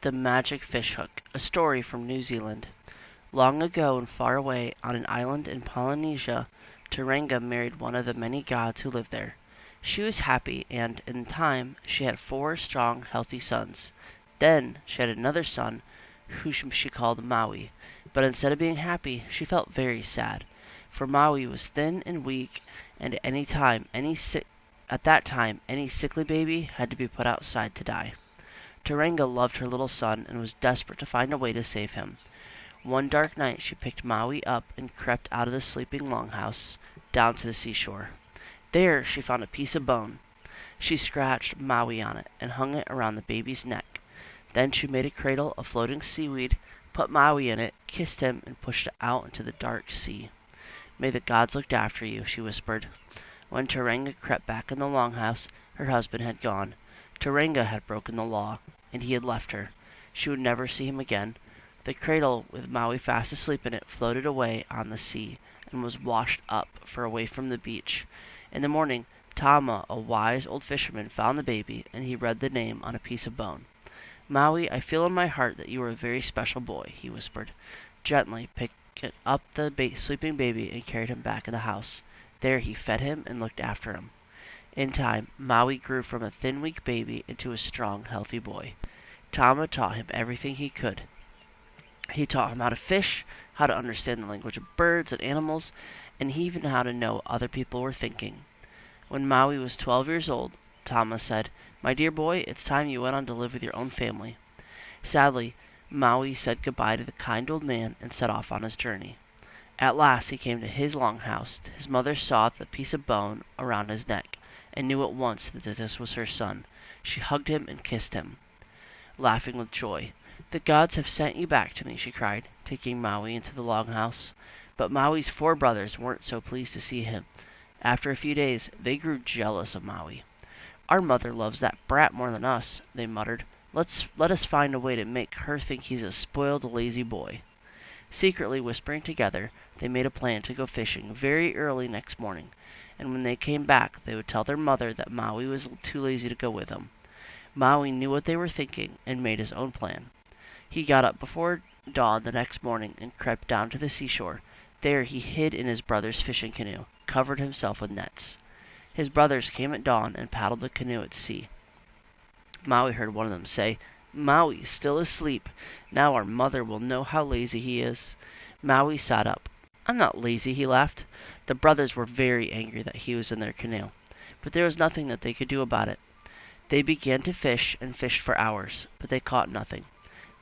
The Magic Fish Hook, a story from New Zealand. Long ago and far away, on an island in Polynesia, Tauranga married one of the many gods who lived there. She was happy, and, in time, she had 4 strong, healthy sons. Then she had another son, whom she called Maui. But instead of being happy, she felt very sad, for Maui was thin and weak, and at that time any sickly baby had to be put outside to die. Tauranga loved her little son and was desperate to find a way to save him. One dark night she picked Maui up and crept out of the sleeping longhouse down to the seashore. There she found a piece of bone. She scratched Maui on it and hung it around the baby's neck. Then she made a cradle of floating seaweed, put Maui in it, kissed him, and pushed it out into the dark sea. "May the gods look after you," she whispered. When Tauranga crept back in the longhouse, her husband had gone. Tauranga had broken the law, and he had left her. She would never see him again. The cradle, with Maui fast asleep in it, floated away on the sea, and was washed up for away from the beach. In the morning, Tama, a wise old fisherman, found the baby, and he read the name on a piece of bone. "Maui, I feel in my heart that you are a very special boy," he whispered. Gently picked up the sleeping baby and carried him back in the house. There he fed him and looked after him. In time, Maui grew from a thin, weak baby into a strong, healthy boy. Tama taught him everything he could. He taught him how to fish, how to understand the language of birds and animals, and even how to know what other people were thinking. When Maui was 12 years old, Tama said, "My dear boy, it's time you went on to live with your own family." Sadly, Maui said goodbye to the kind old man and set off on his journey. At last he came to his longhouse. His mother saw the piece of bone around his neck, and knew at once that this was her son. She hugged him and kissed him, laughing with joy. "The gods have sent you back to me," she cried, taking Maui into the longhouse. But Maui's 4 brothers weren't so pleased to see him. After a few days, they grew jealous of Maui. "Our mother loves that brat more than us," they muttered. Let us find a way to make her think he's a spoiled, lazy boy." Secretly whispering together, they made a plan to go fishing very early next morning, and when they came back they would tell their mother that Maui was too lazy to go with them. Maui knew what they were thinking and made his own plan. He got up before dawn the next morning and crept down to the seashore. There he hid in his brother's fishing canoe, covered himself with nets. His brothers came at dawn and paddled the canoe at sea. Maui heard one of them say, "Maui's still asleep. Now our mother will know how lazy he is." Maui sat up. "I'm not lazy," he laughed. The brothers were very angry that he was in their canoe, but there was nothing that they could do about it. They began to fish and fished for hours, but they caught nothing.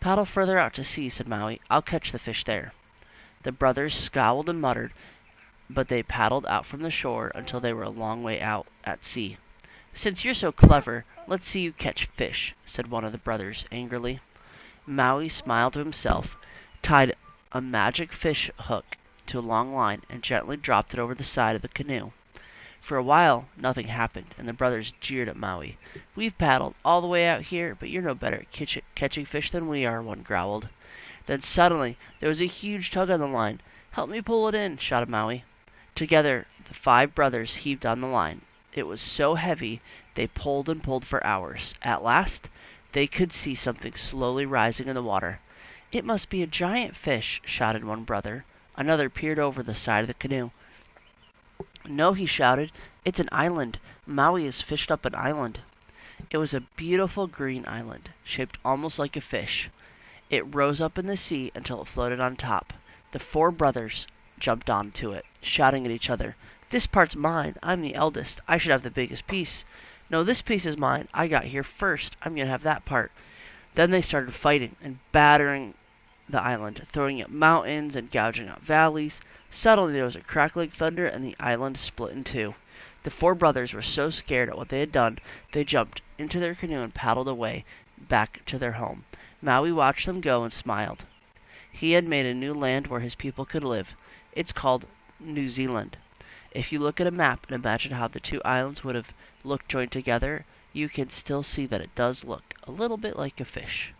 "Paddle further out to sea," said Maui. "I'll catch the fish there." The brothers scowled and muttered, but they paddled out from the shore until they were a long way out at sea. "Since you're so clever, let's see you catch fish," said one of the brothers angrily. Maui smiled to himself, tied a magic fish hook to a long line, and gently dropped it over the side of the canoe. For a while nothing happened, and the brothers jeered at Maui. "We've paddled all the way out here, but you're no better at catching fish than we are," one growled. Then suddenly there was a huge tug on the line. "Help me pull it in," shouted Maui. Together the 5 brothers heaved on the line. It was so heavy they pulled and pulled for hours. At last they could see something slowly rising in the water. "It must be a giant fish," shouted one brother. Another peered over the side of the canoe. "No," he shouted, "it's an island. Maui has fished up an island." It was a beautiful green island, shaped almost like a fish. It rose up in the sea until it floated on top. The 4 brothers jumped onto it, shouting at each other, "This part's mine. I'm the eldest. I should have the biggest piece. No, this piece is mine. I got here first. I'm going to have that part." Then they started fighting and battering the island, throwing up mountains and gouging out valleys. Suddenly there was a crackling thunder and the island split in 2. The 4 brothers were so scared at what they had done, they jumped into their canoe and paddled away back to their home. Maui watched them go and smiled. He had made a new land where his people could live. It's called New Zealand. If you look at a map and imagine how the 2 islands would have looked joined together, you can still see that it does look a little bit like a fish.